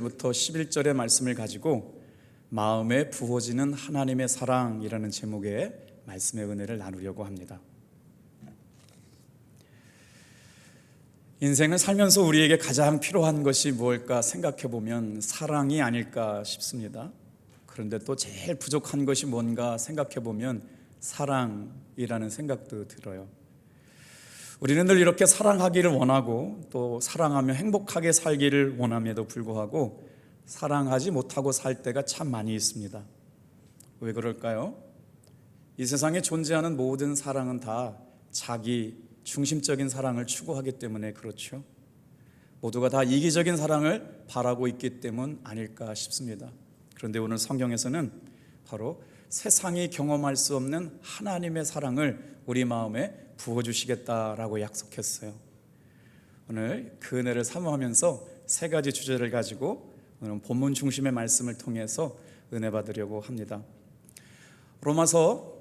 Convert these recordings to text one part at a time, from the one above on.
부터 11절의 말씀을 가지고 마음에 부어지는 하나님의 사랑이라는 제목의 말씀의 은혜를 나누려고 합니다. 인생을 살면서 우리에게 가장 필요한 것이 무엇일까 생각해 보면 사랑이 아닐까 싶습니다. 그런데 또 제일 부족한 것이 뭔가 생각해 보면 사랑이라는 생각도 들어요. 우리는 늘 이렇게 사랑하기를 원하고 또 사랑하며 행복하게 살기를 원함에도 불구하고 사랑하지 못하고 살 때가 참 많이 있습니다. 왜 그럴까요? 이 세상에 존재하는 모든 사랑은 다 자기 중심적인 사랑을 추구하기 때문에 그렇죠. 모두가 다 이기적인 사랑을 바라고 있기 때문 아닐까 싶습니다. 그런데 오늘 성경에서는 바로 세상이 경험할 수 없는 하나님의 사랑을 우리 마음에 부어주시겠다라고 약속했어요. 오늘 그 은혜를 사모하면서 세 가지 주제를 가지고 오늘 본문 중심의 말씀을 통해서 은혜 받으려고 합니다. 로마서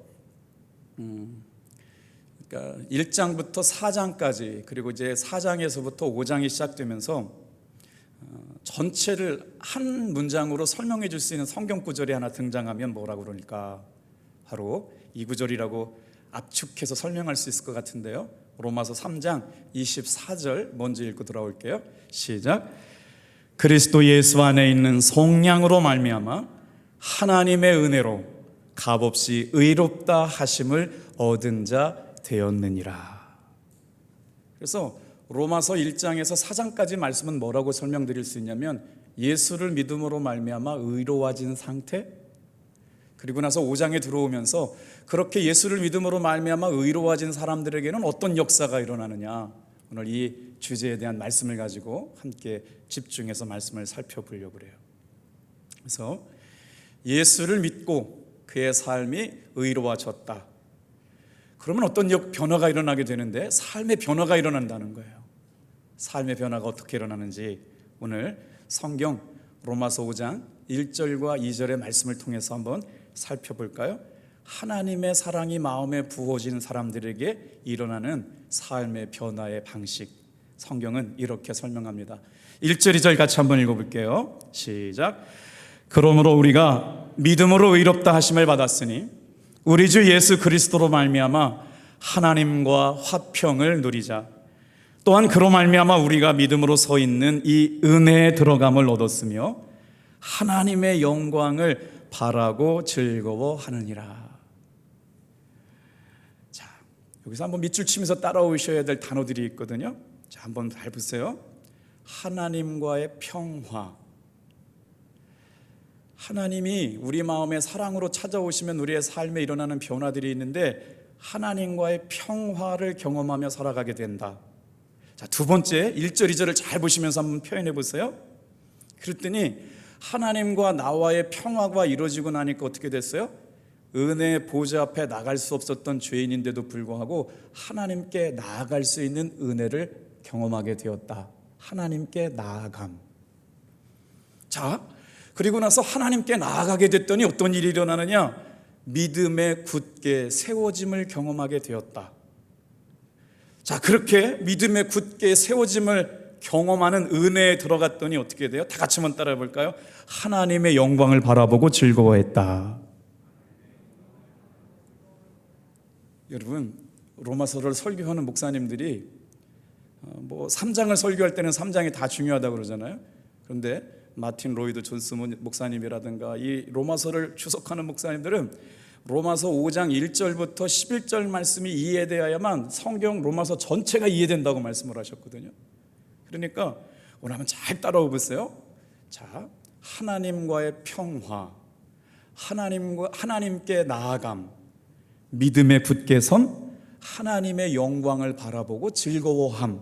1장부터 4장까지 그리고 이제 4장에서부터 5장이 시작되면서 전체를 한 문장으로 설명해 줄 수 있는 성경 구절이 하나 등장하면 뭐라고 그러니까 바로 이 구절이라고 압축해서 설명할 수 있을 것 같은데요. 로마서 3장 24절 먼저 읽고 돌아올게요. 시작. 그리스도 예수 안에 있는 속량으로 말미암아 하나님의 은혜로 값없이 의롭다 하심을 얻은 자 되었느니라. 그래서 로마서 1장에서 4장까지 말씀은 뭐라고 설명드릴 수 있냐면 예수를 믿음으로 말미암아 의로워진 상태, 그리고 나서 5장에 들어오면서 그렇게 예수를 믿음으로 말미암아 의로워진 사람들에게는 어떤 역사가 일어나느냐, 오늘 이 주제에 대한 말씀을 가지고 함께 집중해서 말씀을 살펴보려고 그래요. 그래서 예수를 믿고 그의 삶이 의로워졌다. 그러면 어떤 변화가 일어나게 되는데 삶의 변화가 일어난다는 거예요. 삶의 변화가 어떻게 일어나는지 오늘 성경 로마서 5장 1절과 2절의 말씀을 통해서 한번 살펴볼까요? 하나님의 사랑이 마음에 부어진 사람들에게 일어나는 삶의 변화의 방식, 성경은 이렇게 설명합니다. 1절 2절 같이 한번 읽어볼게요. 시작. 그러므로 우리가 믿음으로 의롭다 하심을 받았으니 우리 주 예수 그리스도로 말미암아 하나님과 화평을 누리자. 또한 그로 말미암아 우리가 믿음으로 서 있는 이 은혜에 들어감을 얻었으며 하나님의 영광을 바라고 즐거워하느니라. 자, 여기서 한번 밑줄 치면서 따라오셔야 될 단어들이 있거든요. 자, 한번 잘 보세요. 하나님과의 평화. 하나님이 우리 마음에 사랑으로 찾아오시면 우리의 삶에 일어나는 변화들이 있는데 하나님과의 평화를 경험하며 살아가게 된다. 자, 두 번째 1절 2절을 잘 보시면서 한번 표현해 보세요. 그랬더니 하나님과 나와의 평화가 이루어지고 나니까 어떻게 됐어요? 은혜의 보좌 앞에 나갈 수 없었던 죄인인데도 불구하고 하나님께 나아갈 수 있는 은혜를 경험하게 되었다. 하나님께 나아감. 자, 그리고 나서 하나님께 나아가게 됐더니 어떤 일이 일어나느냐? 믿음에 굳게 세워짐을 경험하게 되었다. 자, 그렇게 믿음에 굳게 세워짐을 경험하는 은혜에 들어갔더니 어떻게 돼요? 다 같이 한번 따라해 볼까요? 하나님의 영광을 바라보고 즐거워했다. 여러분, 로마서를 설교하는 목사님들이 3장을 설교할 때는 3장이 다 중요하다고 그러잖아요. 그런데 마틴 로이드 존스 목사님이라든가 이 로마서를 추석하는 목사님들은 로마서 5장 1절부터 11절 말씀이 이해되어야만 성경 로마서 전체가 이해된다고 말씀을 하셨거든요. 그러니까 오늘 한번 잘 따라와 보세요. 자, 하나님과의 평화, 하나님께 나아감, 믿음에 굳게 선, 하나님의 영광을 바라보고 즐거워함.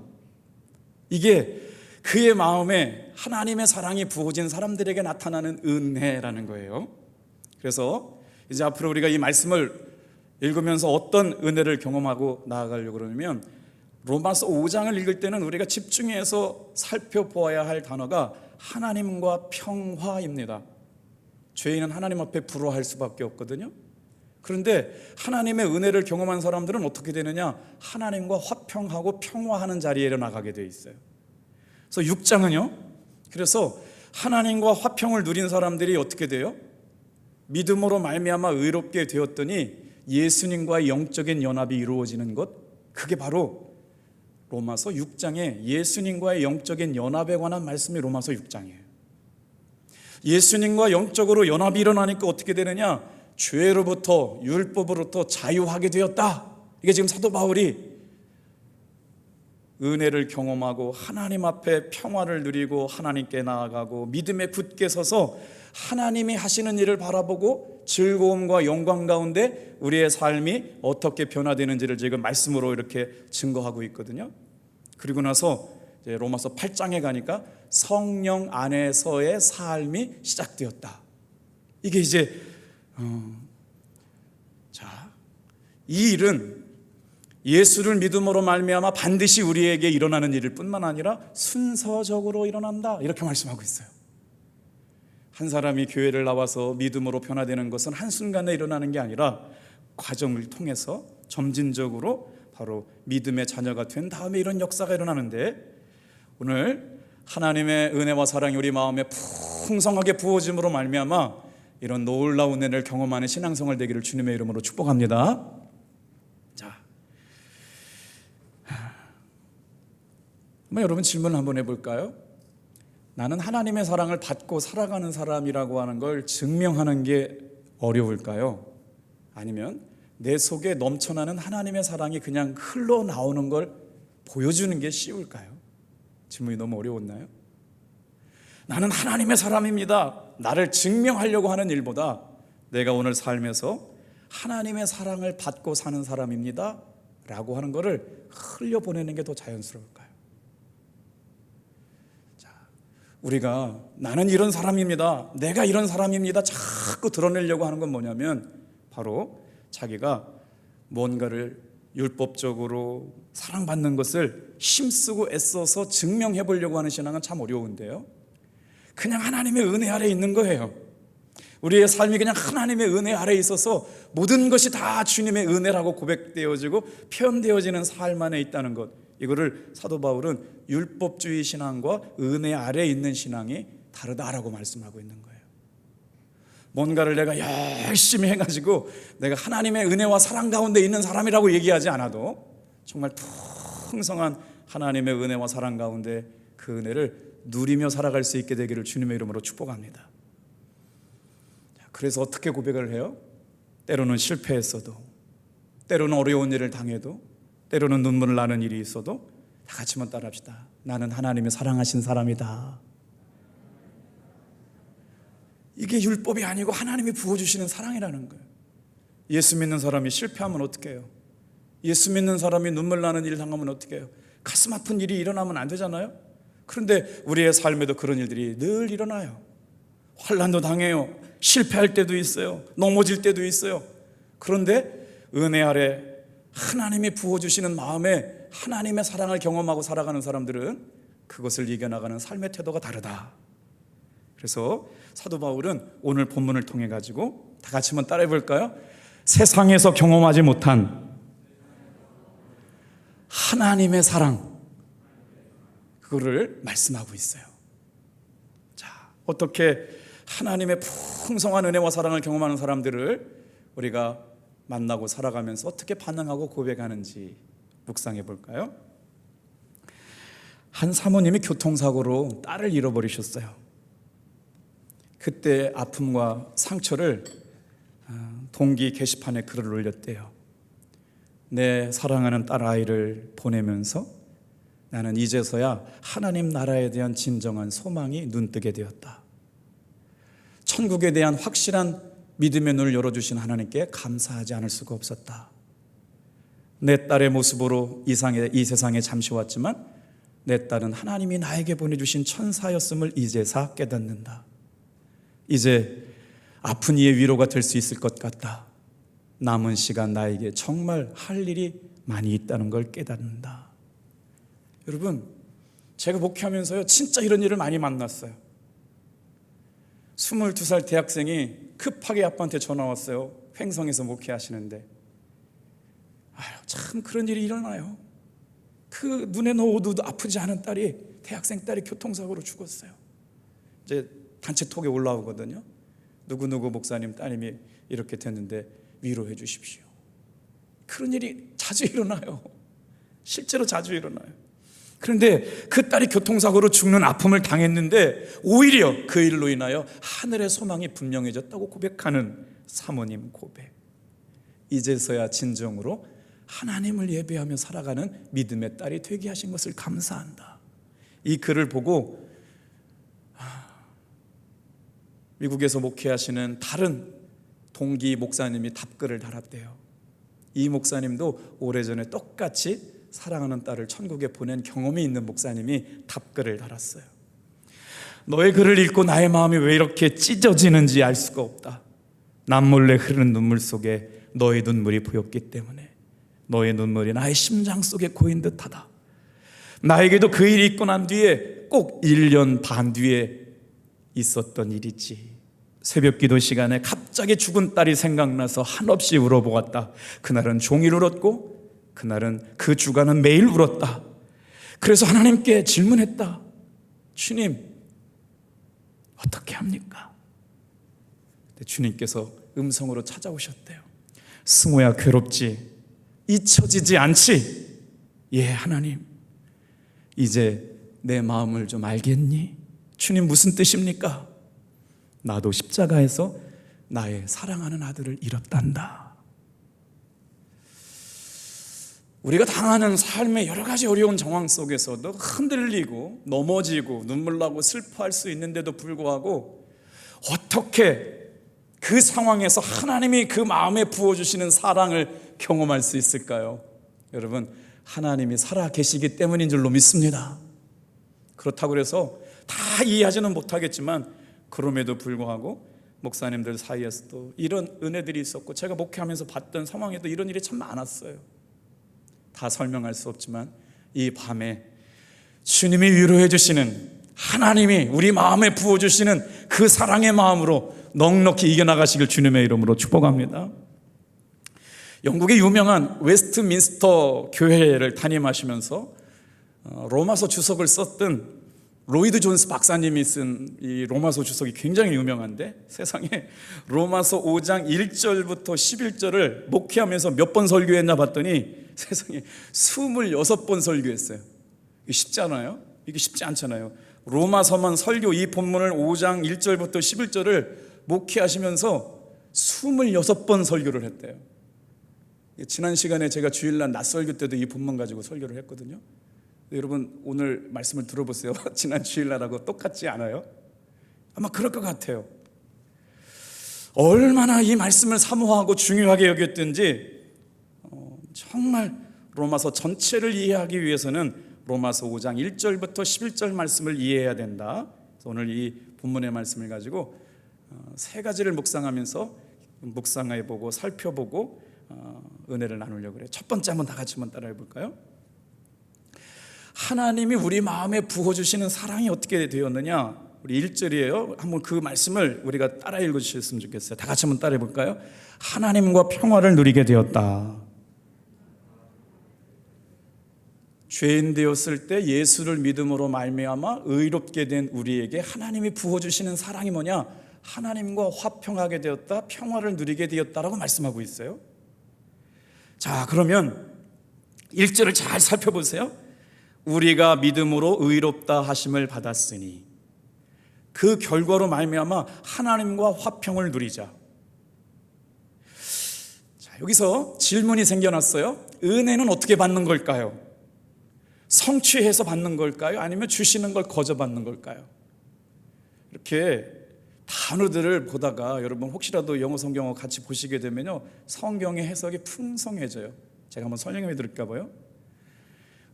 이게 그의 마음에 하나님의 사랑이 부어진 사람들에게 나타나는 은혜라는 거예요. 그래서 이제 앞으로 우리가 이 말씀을 읽으면서 어떤 은혜를 경험하고 나아가려고 그러면 로마서 5장을 읽을 때는 우리가 집중해서 살펴보아야 할 단어가 하나님과 평화입니다. 죄인은 하나님 앞에 불화할 수밖에 없거든요. 그런데 하나님의 은혜를 경험한 사람들은 어떻게 되느냐? 하나님과 화평하고 평화하는 자리에 나가게 돼 있어요. 그래서 6장은요, 그래서 하나님과 화평을 누린 사람들이 어떻게 돼요? 믿음으로 말미암아 의롭게 되었더니 예수님과의 영적인 연합이 이루어지는 것, 그게 바로 로마서 6장에 예수님과의 영적인 연합에 관한 말씀이 로마서 6장이에요. 예수님과 영적으로 연합이 일어나니까 어떻게 되느냐? 죄로부터, 율법으로부터 자유하게 되었다. 이게 지금 사도 바울이 은혜를 경험하고 하나님 앞에 평화를 누리고 하나님께 나아가고 믿음에 굳게 서서 하나님이 하시는 일을 바라보고 즐거움과 영광 가운데 우리의 삶이 어떻게 변화되는지를 지금 말씀으로 이렇게 증거하고 있거든요. 그리고 나서 이제 로마서 8장에 가니까 성령 안에서의 삶이 시작되었다. 이게 이제 이 일은 예수를 믿음으로 말미암아 반드시 우리에게 일어나는 일일 뿐만 아니라 순서적으로 일어난다, 이렇게 말씀하고 있어요. 한 사람이 교회를 나와서 믿음으로 변화되는 것은 한순간에 일어나는 게 아니라 과정을 통해서 점진적으로 바로 믿음의 자녀가 된 다음에 이런 역사가 일어나는데, 오늘 하나님의 은혜와 사랑이 우리 마음에 풍성하게 부어짐으로 말미암아 이런 놀라운 은혜를 경험하는 신앙생활 되기를 주님의 이름으로 축복합니다. 여러분 질문을 한번 해볼까요? 나는 하나님의 사랑을 받고 살아가는 사람이라고 하는 걸 증명하는 게 어려울까요? 아니면 내 속에 넘쳐나는 하나님의 사랑이 그냥 흘러나오는 걸 보여주는 게 쉬울까요? 질문이 너무 어려웠나요? 나는 하나님의 사람입니다, 나를 증명하려고 하는 일보다 내가 오늘 삶에서 하나님의 사랑을 받고 사는 사람입니다 라고 하는 것을 흘려보내는 게 더 자연스러울까요? 우리가 나는 이런 사람입니다, 내가 이런 사람입니다 자꾸 드러내려고 하는 건 뭐냐면 바로 자기가 뭔가를 율법적으로 사랑받는 것을 힘쓰고 애써서 증명해 보려고 하는 신앙은 참 어려운데요, 그냥 하나님의 은혜 아래에 있는 거예요. 우리의 삶이 그냥 하나님의 은혜 아래에 있어서 모든 것이 다 주님의 은혜라고 고백되어지고 표현되어지는 삶 안에 있다는 것, 이거를 사도 바울은 율법주의 신앙과 은혜 아래에 있는 신앙이 다르다라고 말씀하고 있는 거예요. 뭔가를 내가 열심히 해가지고 내가 하나님의 은혜와 사랑 가운데 있는 사람이라고 얘기하지 않아도 정말 풍성한 하나님의 은혜와 사랑 가운데 그 은혜를 누리며 살아갈 수 있게 되기를 주님의 이름으로 축복합니다. 그래서 어떻게 고백을 해요? 때로는 실패했어도, 때로는 어려운 일을 당해도, 때로는 눈물을 나는 일이 있어도 다 같이 한번 따라합시다. 나는 하나님의 사랑하신 사람이다. 이게 율법이 아니고 하나님이 부어주시는 사랑이라는 거예요. 예수 믿는 사람이 실패하면 어떻게 해요? 예수 믿는 사람이 눈물 나는 일을 당하면 어떻게 해요? 가슴 아픈 일이 일어나면 안 되잖아요. 그런데 우리의 삶에도 그런 일들이 늘 일어나요. 환난도 당해요. 실패할 때도 있어요. 넘어질 때도 있어요. 그런데 은혜 아래 하나님이 부어주시는 마음에 하나님의 사랑을 경험하고 살아가는 사람들은 그것을 이겨나가는 삶의 태도가 다르다. 그래서 사도 바울은 오늘 본문을 통해 가지고 다 같이 한번 따라해 볼까요? 세상에서 경험하지 못한 하나님의 사랑, 그거를 말씀하고 있어요. 자, 어떻게 하나님의 풍성한 은혜와 사랑을 경험하는 사람들을 우리가 만나고 살아가면서 어떻게 반응하고 고백하는지 묵상해 볼까요? 한 사모님이 교통사고로 딸을 잃어버리셨어요. 그때 아픔과 상처를 동기 게시판에 글을 올렸대요. 내 사랑하는 딸 아이를 보내면서 나는 이제서야 하나님 나라에 대한 진정한 소망이 눈뜨게 되었다. 천국에 대한 확실한 믿음의 눈을 열어주신 하나님께 감사하지 않을 수가 없었다. 내 딸의 모습으로 이 세상에 잠시 왔지만 내 딸은 하나님이 나에게 보내주신 천사였음을 이제서 깨닫는다. 이제 아픈 이의 위로가 될 수 있을 것 같다. 남은 시간 나에게 정말 할 일이 많이 있다는 걸 깨닫는다. 여러분, 제가 목회하면서요 진짜 이런 일을 많이 만났어요. 22살 대학생이 급하게 아빠한테 전화 왔어요. 횡성에서 목회하시는데, 참 그런 일이 일어나요. 그 눈에 넣어도 아프지 않은 딸이, 대학생 딸이 교통사고로 죽었어요. 이제 단체톡에 올라오거든요. 누구누구 목사님 따님이 이렇게 됐는데 위로해 주십시오. 그런 일이 자주 일어나요. 실제로 자주 일어나요. 그런데 그 딸이 교통사고로 죽는 아픔을 당했는데 오히려 그 일로 인하여 하늘의 소망이 분명해졌다고 고백하는 사모님 고백. 이제서야 진정으로 하나님을 예배하며 살아가는 믿음의 딸이 되게 하신 것을 감사한다. 이 글을 보고 미국에서 목회하시는 다른 동기 목사님이 답글을 달았대요. 이 목사님도 오래전에 똑같이 사랑하는 딸을 천국에 보낸 경험이 있는 목사님이 답글을 달았어요. 너의 글을 읽고 나의 마음이 왜 이렇게 찢어지는지 알 수가 없다. 남몰래 흐르는 눈물 속에 너의 눈물이 보였기 때문에 너의 눈물이 나의 심장 속에 고인 듯하다. 나에게도 그 일이 있고 난 뒤에 꼭 1년 반 뒤에 있었던 일이지. 새벽 기도 시간에 갑자기 죽은 딸이 생각나서 한없이 울어보았다. 그날은 종일 울었고 그날은 그 주간은 매일 울었다. 그래서 하나님께 질문했다. 주님, 어떻게 합니까? 주님께서 음성으로 찾아오셨대요. 승호야, 괴롭지? 잊혀지지 않지? 예, 하나님. 이제 내 마음을 좀 알겠니? 주님, 무슨 뜻입니까? 나도 십자가에서 나의 사랑하는 아들을 잃었단다. 우리가 당하는 삶의 여러 가지 어려운 상황 속에서도 흔들리고 넘어지고 눈물 나고 슬퍼할 수 있는데도 불구하고 어떻게 그 상황에서 하나님이 그 마음에 부어주시는 사랑을 경험할 수 있을까요? 여러분, 하나님이 살아 계시기 때문인 줄로 믿습니다. 그렇다고 해서 다 이해하지는 못하겠지만 그럼에도 불구하고 목사님들 사이에서도 이런 은혜들이 있었고 제가 목회하면서 봤던 상황에도 이런 일이 참 많았어요. 다 설명할 수 없지만 이 밤에 주님이 위로해 주시는, 하나님이 우리 마음에 부어주시는 그 사랑의 마음으로 넉넉히 이겨나가시길 주님의 이름으로 축복합니다. 영국의 유명한 웨스트민스터 교회를 담임하시면서 로마서 주석을 썼던 로이드 존스 박사님이 쓴 이 로마서 주석이 굉장히 유명한데, 세상에 로마서 5장 1절부터 11절을 목회하면서 몇 번 설교했나 봤더니 세상에 26번 설교했어요. 이게 쉽지 않아요? 이게 쉽지 않잖아요. 로마서만 설교 이 본문을 5장 1절부터 11절을 목회하시면서 26번 설교를 했대요. 지난 시간에 제가 주일날 낮설교 때도 이 본문 가지고 설교를 했거든요. 여러분 오늘 말씀을 들어보세요. 지난 주일날하고 똑같지 않아요? 아마 그럴 것 같아요. 얼마나 이 말씀을 사모하고 중요하게 여겼든지 정말 로마서 전체를 이해하기 위해서는 로마서 5장 1절부터 11절 말씀을 이해해야 된다. 그래서 오늘 이 본문의 말씀을 가지고 세 가지를 묵상해보고 살펴보고 은혜를 나누려고 그래요. 첫 번째 한번 다 같이 한번 따라해 볼까요? 하나님이 우리 마음에 부어주시는 사랑이 어떻게 되었느냐? 우리 1절이에요. 한번 그 말씀을 우리가 따라 읽어주셨으면 좋겠어요. 다 같이 한번 따라해 볼까요? 하나님과 평화를 누리게 되었다. 죄인 되었을 때 예수를 믿음으로 말미암아 의롭게 된 우리에게 하나님이 부어주시는 사랑이 뭐냐? 하나님과 화평하게 되었다, 평화를 누리게 되었다라고 말씀하고 있어요. 자, 그러면 1절을 잘 살펴보세요. 우리가 믿음으로 의롭다 하심을 받았으니 그 결과로 말미암아 하나님과 화평을 누리자. 자, 여기서 질문이 생겨났어요. 은혜는 어떻게 받는 걸까요? 성취해서 받는 걸까요? 아니면 주시는 걸 거저 받는 걸까요? 이렇게 단어들을 보다가 여러분 혹시라도 영어 성경을 같이 보시게 되면요, 성경의 해석이 풍성해져요. 제가 한번 설명해 드릴까 봐요.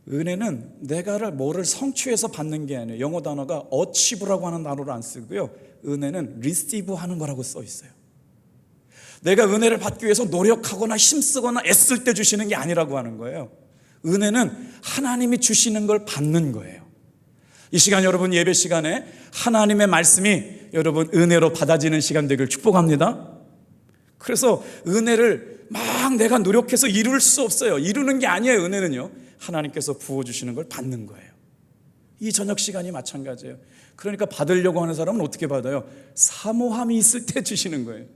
은혜는 내가 뭐를 성취해서 받는 게 아니에요. 영어 단어가 achieve라고 하는 단어를 안 쓰고요, 은혜는 receive 하는 거라고 써 있어요. 내가 은혜를 받기 위해서 노력하거나 힘쓰거나 애쓸 때 주시는 게 아니라고 하는 거예요. 은혜는 하나님이 주시는 걸 받는 거예요. 이 시간 여러분 예배 시간에 하나님의 말씀이 여러분 은혜로 받아지는 시간 되길 축복합니다. 그래서 은혜를 막 내가 노력해서 이룰 수 없어요. 이루는 게 아니에요. 은혜는요, 하나님께서 부어주시는 걸 받는 거예요. 이 저녁 시간이 마찬가지예요. 그러니까 받으려고 하는 사람은 어떻게 받아요? 사모함이 있을 때 주시는 거예요.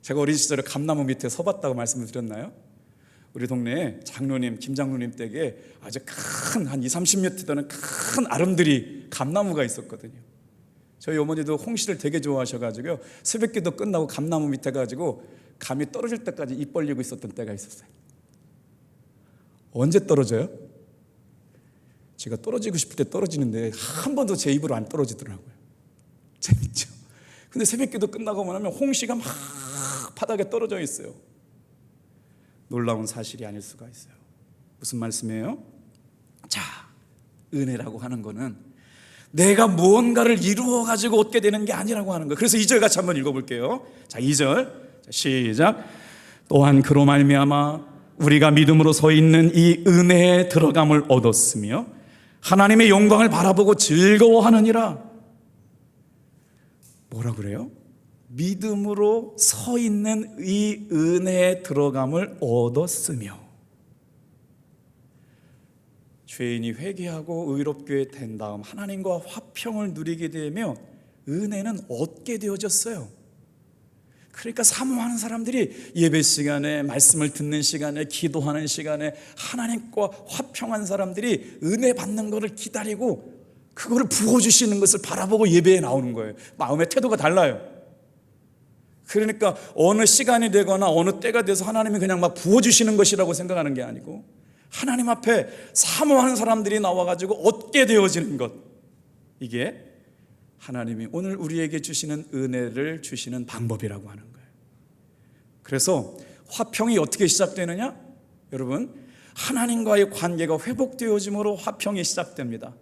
제가 어린 시절에 감나무 밑에 서봤다고 말씀을 드렸나요? 우리 동네에 장로님, 김장로님 댁에 아주 큰 한 20-30m 되는 큰 아름드리 감나무가 있었거든요. 저희 어머니도 홍시를 되게 좋아하셔가지고요, 새벽기도 끝나고 감나무 밑에 가지고 감이 떨어질 때까지 입 벌리고 있었던 때가 있었어요. 언제 떨어져요? 제가 떨어지고 싶을 때 떨어지는데 한 번도 제 입으로 안 떨어지더라고요. 재밌죠? 근데 새벽기도 끝나고 나면 홍시가 막 바닥에 떨어져 있어요. 놀라운 사실이 아닐 수가 있어요. 무슨 말씀이에요? 자, 은혜라고 하는 거는 내가 무언가를 이루어 가지고 얻게 되는 게 아니라고 하는 거예요. 그래서 2절 같이 한번 읽어볼게요. 자, 2절 시작. 또한 그로 말미암아 우리가 믿음으로 서 있는 이 은혜에 들어감을 얻었으며 하나님의 영광을 바라보고 즐거워하느니라. 뭐라 그래요? 믿음으로 서 있는 이 은혜에 들어감을 얻었으며, 죄인이 회개하고 의롭게 된 다음 하나님과 화평을 누리게 되면 은혜는 얻게 되어졌어요. 그러니까 사모하는 사람들이 예배 시간에, 말씀을 듣는 시간에, 기도하는 시간에 하나님과 화평한 사람들이 은혜 받는 것을 기다리고 그거를 부어주시는 것을 바라보고 예배에 나오는 거예요. 마음의 태도가 달라요. 그러니까 어느 시간이 되거나 어느 때가 돼서 하나님이 그냥 막 부어주시는 것이라고 생각하는 게 아니고 하나님 앞에 사모하는 사람들이 나와가지고 얻게 되어지는 것, 이게 하나님이 오늘 우리에게 주시는 은혜를 주시는 방법이라고 하는 거예요. 그래서 화평이 어떻게 시작되느냐? 여러분, 하나님과의 관계가 회복되어짐으로 화평이 시작됩니다.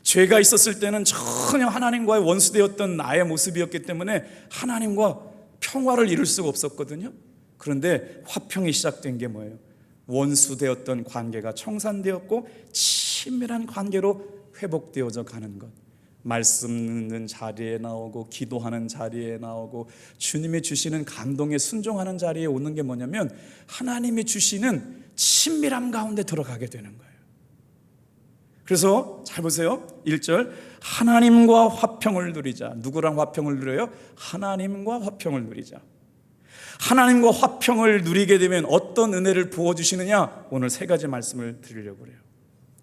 죄가 있었을 때는 전혀 하나님과의 원수되었던 나의 모습이었기 때문에 하나님과 평화를 이룰 수가 없었거든요. 그런데 화평이 시작된 게 뭐예요? 원수되었던 관계가 청산되었고 친밀한 관계로 회복되어져 가는 것. 말씀 듣는 자리에 나오고 기도하는 자리에 나오고 주님이 주시는 감동에 순종하는 자리에 오는 게 뭐냐면 하나님이 주시는 친밀함 가운데 들어가게 되는 거예요. 그래서 잘 보세요. 1절 하나님과 화평을 누리자. 누구랑 화평을 누려요? 하나님과 화평을 누리자. 하나님과 화평을 누리게 되면 어떤 은혜를 부어주시느냐? 오늘 3가지 말씀을 드리려고 그래요.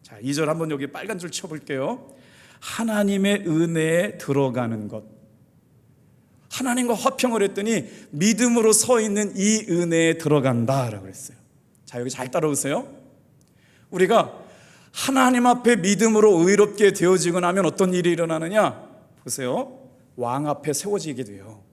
자, 2절 한번 여기 빨간 줄 쳐볼게요. 하나님의 은혜에 들어가는 것. 하나님과 화평을 했더니 믿음으로 서 있는 이 은혜에 들어간다라고 그랬어요. 자, 여기 잘 따라오세요. 우리가 하나님 앞에 믿음으로 의롭게 되어지고 나면 어떤 일이 일어나느냐? 보세요. 왕 앞에 세워지게 돼요.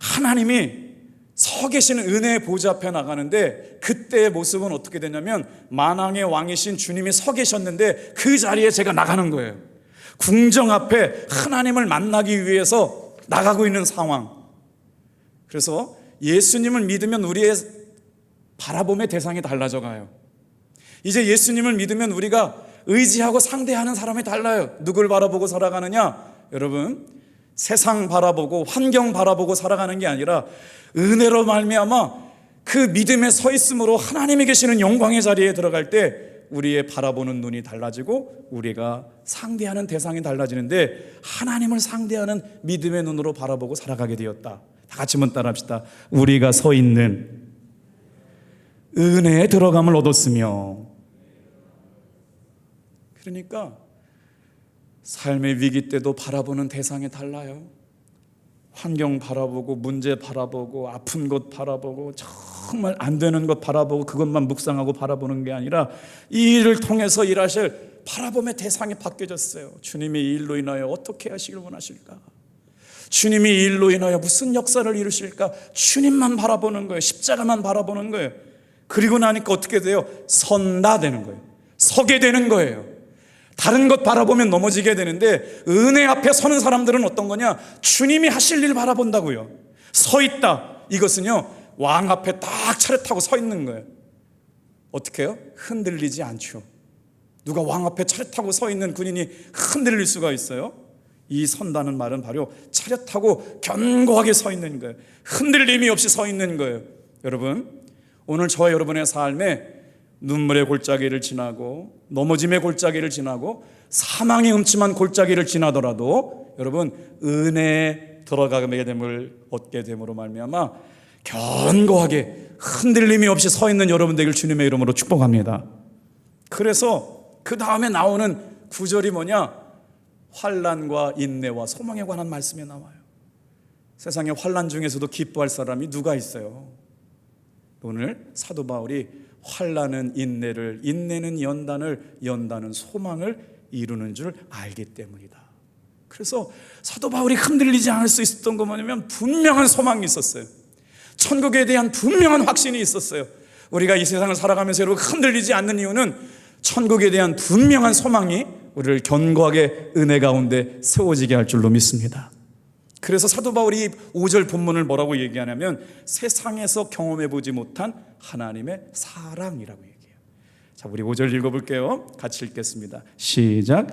하나님이 서 계시는 은혜의 보좌 앞에 나가는데 그때의 모습은 어떻게 되냐면 만왕의 왕이신 주님이 서 계셨는데 그 자리에 제가 나가는 거예요. 궁정 앞에 하나님을 만나기 위해서 나가고 있는 상황. 그래서 예수님을 믿으면 우리의 바라봄의 대상이 달라져 가요. 이제 예수님을 믿으면 우리가 의지하고 상대하는 사람이 달라요. 누굴 바라보고 살아가느냐? 여러분, 세상 바라보고 환경 바라보고 살아가는 게 아니라 은혜로 말미암아 그 믿음에 서 있음으로 하나님이 계시는 영광의 자리에 들어갈 때 우리의 바라보는 눈이 달라지고 우리가 상대하는 대상이 달라지는데 하나님을 상대하는 믿음의 눈으로 바라보고 살아가게 되었다. 다 같이 한번 따라합시다. 우리가 서 있는 은혜에 들어감을 얻었으며. 그러니까 삶의 위기 때도 바라보는 대상이 달라요. 환경 바라보고 문제 바라보고 아픈 것 바라보고 정말 안 되는 것 바라보고 그것만 묵상하고 바라보는 게 아니라 이 일을 통해서 일하실 바라봄의 대상이 바뀌어졌어요. 주님이 이 일로 인하여 어떻게 하시길 원하실까? 주님이 이 일로 인하여 무슨 역사를 이루실까? 주님만 바라보는 거예요. 십자가만 바라보는 거예요. 그리고 나니까 어떻게 돼요? 선다 되는 거예요. 서게 되는 거예요. 다른 것 바라보면 넘어지게 되는데 은혜 앞에 서는 사람들은 어떤 거냐? 주님이 하실 일 바라본다고요. 서 있다. 이것은요, 왕 앞에 딱 차렷하고 서 있는 거예요. 어떻게 해요? 흔들리지 않죠. 누가 왕 앞에 차렷하고 서 있는 군인이 흔들릴 수가 있어요? 이 선다는 말은 바로 차렷하고 견고하게 서 있는 거예요. 흔들림이 없이 서 있는 거예요. 여러분, 오늘 저와 여러분의 삶에 눈물의 골짜기를 지나고 넘어짐의 골짜기를 지나고 사망의 음침한 골짜기를 지나더라도 여러분 은혜에 들어가게 됨을 얻게 됨으로 말미암아 견고하게 흔들림이 없이 서 있는 여러분 되길 주님의 이름으로 축복합니다. 그래서 그 다음에 나오는 구절이 뭐냐? 환난과 인내와 소망에 관한 말씀이 나와요. 세상의 환난 중에서도 기뻐할 사람이 누가 있어요? 오늘 사도 바울이 환난은 인내를, 인내는 연단을, 연단은 소망을 이루는 줄 알기 때문이다. 그래서 사도 바울이 흔들리지 않을 수 있었던 건 뭐냐면 분명한 소망이 있었어요. 천국에 대한 분명한 확신이 있었어요. 우리가 이 세상을 살아가면서 여러분 흔들리지 않는 이유는 천국에 대한 분명한 소망이 우리를 견고하게 은혜 가운데 세워지게 할 줄로 믿습니다. 그래서 사도 바울이 5절 본문을 뭐라고 얘기하냐면 세상에서 경험해보지 못한 하나님의 사랑이라고 얘기해요. 자, 우리 5절 읽어볼게요. 같이 읽겠습니다. 시작.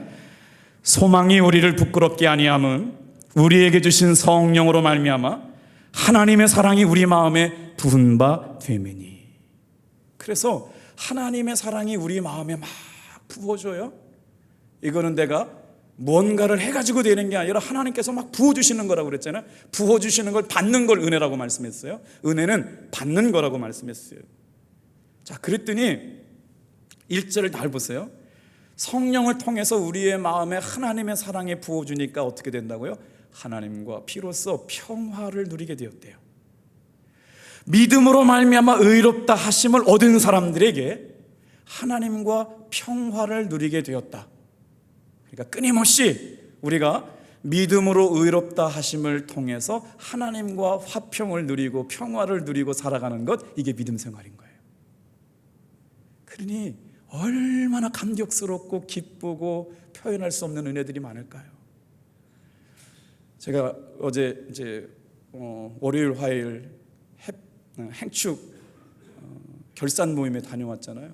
소망이 우리를 부끄럽게 아니함은 우리에게 주신 성령으로 말미암아 하나님의 사랑이 우리 마음에 부은 바 됨이니. 그래서 하나님의 사랑이 우리 마음에 막 부어줘요. 이거는 내가 뭔가를 해가지고 되는 게 아니라 하나님께서 막 부어주시는 거라고 그랬잖아요. 부어주시는 걸 받는 걸 은혜라고 말씀했어요. 은혜는 받는 거라고 말씀했어요. 자, 그랬더니 1절을 잘 보세요. 성령을 통해서 우리의 마음에 하나님의 사랑이 부어주니까 어떻게 된다고요? 하나님과 비로소 평화를 누리게 되었대요. 믿음으로 말미암아 의롭다 하심을 얻은 사람들에게 하나님과 평화를 누리게 되었다. 그러니까 끊임없이 우리가 믿음으로 의롭다 하심을 통해서 하나님과 화평을 누리고 평화를 누리고 살아가는 것, 이게 믿음 생활인 거예요. 그러니 얼마나 감격스럽고 기쁘고 표현할 수 없는 은혜들이 많을까요? 제가 어제 이제 월요일 화요일 행축 결산 모임에 다녀왔잖아요.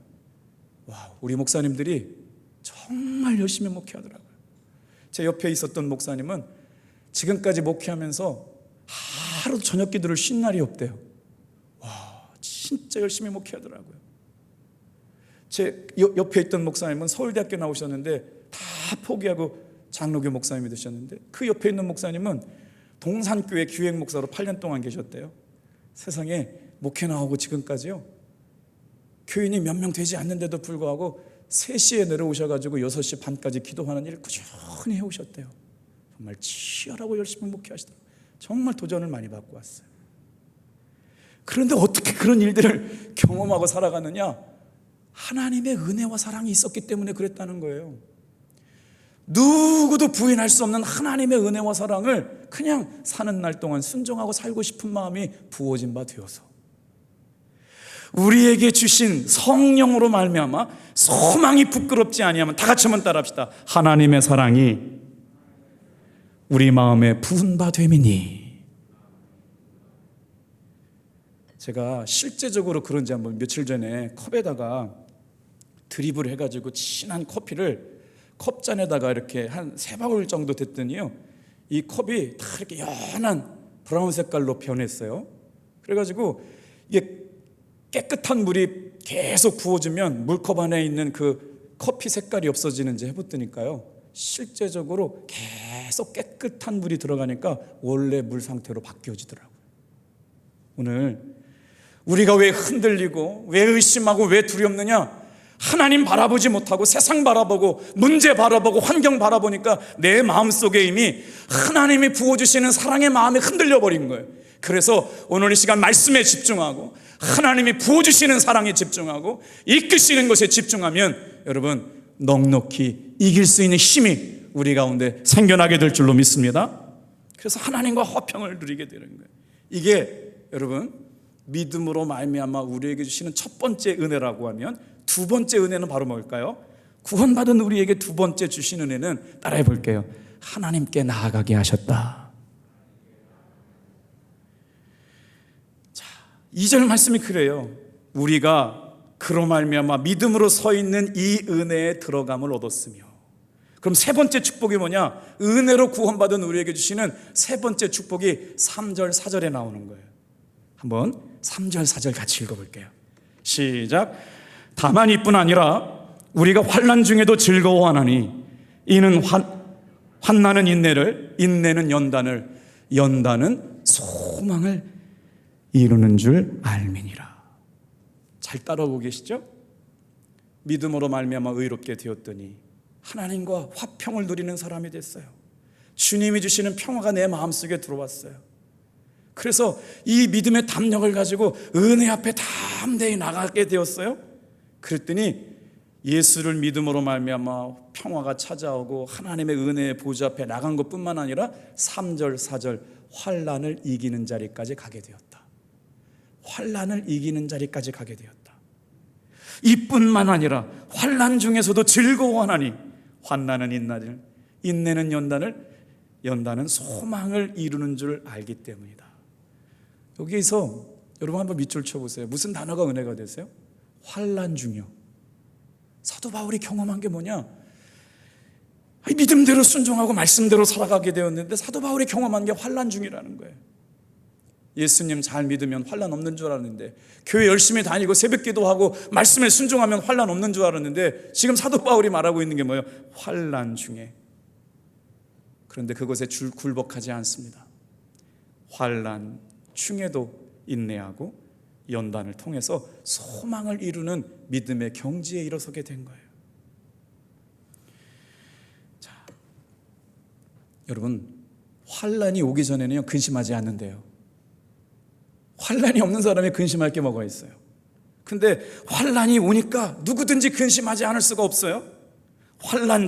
와, 우리 목사님들이 정말 열심히 목회하더라고요. 제 옆에 있었던 목사님은 지금까지 목회하면서 하루도 저녁 기도를 쉰 날이 없대요. 와, 진짜 열심히 목회하더라고요. 제 옆에 있던 목사님은 서울대학교 나오셨는데 다 포기하고 장로교 목사님이 되셨는데, 그 옆에 있는 목사님은 동산교회 기획 목사로 8년 동안 계셨대요. 세상에 목회 나오고 지금까지요, 교인이 몇 명 되지 않는데도 불구하고 3시에 내려오셔가지고 6시 반까지 기도하는 일을 꾸준히 해오셨대요. 정말 치열하고 열심히 목회하시더라고요. 정말 도전을 많이 받고 왔어요. 그런데 어떻게 그런 일들을 경험하고 살아가느냐? 하나님의 은혜와 사랑이 있었기 때문에 그랬다는 거예요. 누구도 부인할 수 없는 하나님의 은혜와 사랑을 그냥 사는 날 동안 순종하고 살고 싶은 마음이 부어진 바 되어서 우리에게 주신 성령으로 말미암아 소망이 부끄럽지 아니하면, 다 같이 한번 따라합시다. 하나님의 사랑이 우리 마음에 부은 바 됨이니. 제가 실제적으로 그런지 한번 며칠 전에 컵에다가 드립을 해가지고 진한 커피를 컵잔에다가 이렇게 한 3바울 정도 됐더니요, 이 컵이 다 이렇게 연한 브라운 색깔로 변했어요. 그래가지고 이게 깨끗한 물이 계속 부어지면 물컵 안에 있는 그 커피 색깔이 없어지는지 해봤더니까요, 실제적으로 계속 깨끗한 물이 들어가니까 원래 물 상태로 바뀌어지더라고요. 오늘 우리가 왜 흔들리고 왜 의심하고 왜 두렵느냐? 하나님 바라보지 못하고 세상 바라보고 문제 바라보고 환경 바라보니까 내 마음속에 이미 하나님이 부어주시는 사랑의 마음에 흔들려 버린 거예요. 그래서 오늘 이 시간 말씀에 집중하고 하나님이 부어주시는 사랑에 집중하고 이끄시는 것에 집중하면 여러분 넉넉히 이길 수 있는 힘이 우리 가운데 생겨나게 될 줄로 믿습니다. 그래서 하나님과 화평을 누리게 되는 거예요. 이게 여러분 믿음으로 말미암아 우리에게 주시는 첫 번째 은혜라고 하면, 두 번째 은혜는 바로 뭘까요? 구원받은 우리에게 두 번째 주신 은혜는, 따라해 볼게요. 하나님께 나아가게 하셨다. 자, 2절 말씀이 그래요. 우리가 그로 말미암아 믿음으로 서 있는 이 은혜에 들어감을 얻었으며. 그럼 세 번째 축복이 뭐냐? 은혜로 구원받은 우리에게 주시는 세 번째 축복이 3절 4절에 나오는 거예요. 한번 3절 4절 같이 읽어볼게요. 시작. 다만 이뿐 아니라 우리가 환난 중에도 즐거워하나니 이는 환난은 인내를, 인내는 연단을, 연단은 소망을 이루는 줄 알미니라. 잘 따라오고 계시죠? 믿음으로 말미암아 의롭게 되었더니 하나님과 화평을 누리는 사람이 됐어요. 주님이 주시는 평화가 내 마음속에 들어왔어요. 그래서 이 믿음의 담력을 가지고 은혜 앞에 담대히 나가게 되었어요. 그랬더니 예수를 믿음으로 말미암아 평화가 찾아오고 하나님의 은혜의 보좌 앞에 나간 것뿐만 아니라 3절 4절 환난을 이기는 자리까지 가게 되었다. 환난을 이기는 자리까지 가게 되었다. 이뿐만 아니라 환난 중에서도 즐거워하나니 환난은 인내를, 인내는 연단을, 연단은 소망을 이루는 줄 알기 때문이다. 여기서 여러분 한번 밑줄 쳐보세요. 무슨 단어가 은혜가 되세요? 환난 중이요. 사도 바울이 경험한 게 뭐냐? 믿음대로 순종하고 말씀대로 살아가게 되었는데 사도 바울이 경험한 게 환난 중이라는 거예요. 예수님 잘 믿으면 환난 없는 줄 알았는데, 교회 열심히 다니고 새벽 기도하고 말씀에 순종하면 환난 없는 줄 알았는데, 지금 사도 바울이 말하고 있는 게 뭐예요? 환난 중에. 그런데 그것에 굴복하지 않습니다. 환난 중에도 인내하고 연단을 통해서 소망을 이루는 믿음의 경지에 일어서게 된 거예요. 자, 여러분, 환난이 오기 전에는요 근심하지 않는데요. 환난이 없는 사람이 근심할 게 뭐가 있어요? 근데 환난이 오니까 누구든지 근심하지 않을 수가 없어요. 환난